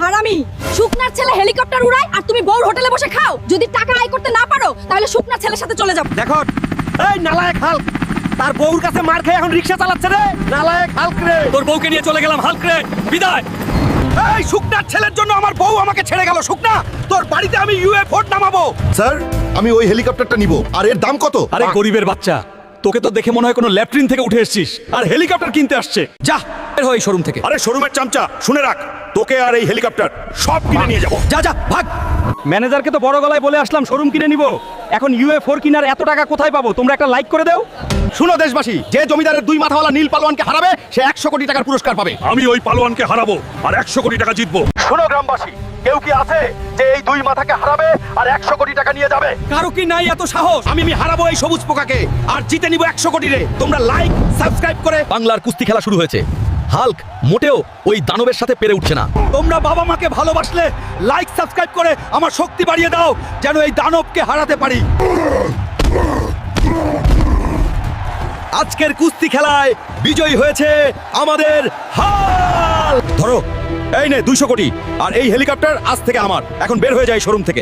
হারামি, শুকনার ছেলে হেলিকপ্টার উড়ায় আর তুমি বউর হোটেলে বসে খাও। যদি টাকা আয় করতে না পারো তাহলে শুকনার ছেলের সাথে চলে যাও। দেখো এই নালায়েক হাল্ক তার বউর কাছে মার খেয়ে এখন রিকশা চালাচ্ছে রে। নালায়েক হাল্ক রে, তোর বউকে নিয়ে চলে গেলাম হাল্ক রে, বিদায়। এই শুকনার ছেলের জন্য আমার বউ আমাকে ছেড়ে গেল। শুকনা, তোর বাড়িতে আমি ইউএফও নামাবো। স্যার আমি ওই হেলিকপ্টারটা নিব। আর এর দাম কত? আরে গরিবের বাচ্চা, তোকে তো দেখে মনে হয় কোনো ল্যাট্রিন থেকে উঠে এসেছিস আর হেলিকপ্টার কিনতে আসছে। যা বের হই শোরুম থেকে। আরে শোরুমের চামচা, শুনে রাখ, তোকে আর এই হেলিকপ্টার সব কিনে নিয়ে যাব। যা যা ভাগ। ম্যানেজারকে তো বড় গলায় বলে আসলাম শোরুম কিনে নিব, এখন ইউএফ4 কিনার এত টাকা কোথায় পাবো? তোমরা একটা লাইক করে দাও। শুনো দেশবাসী, যে জমিদারের দুই মাথাওয়ালা নীল পালোয়ানকে হারাবে সে 100 কোটি টাকার পুরস্কার পাবে। আমি ওই পালোয়ানকে হারাবো আর 100 কোটি টাকা জিতবো। শুনো গ্রামবাসী, কেউ কি আছে যে এই দুই মাথাকে হারাবে আর 100 কোটি টাকা নিয়ে যাবে? কারো কি নাই এত সাহস? আমি হারাবো এই সবুজ পোকাকে আর জিতে নিব 100 কোটি রে। তোমরা লাইক সাবস্ক্রাইব করে বাংলার কুস্তি খেলা শুরু হয়েছে। হাল্ক মোটেও ওই দানবের সাথে পেরে উঠছে না। তোমরা বাবা মাকে ভালোবাসলে লাইক সাবস্ক্রাইব করে আমার শক্তি বাড়িয়ে দাও যেন এই দানবকে হারাতে পারি। আজকের কুস্তি খেলায় বিজয়ী হয়েছে আমাদের হাল্ক। ধরো এই নে 200 কোটি আর এই হেলিকপ্টার আজ থেকে আমার। এখন বের হয়ে যায় শোরুম থেকে।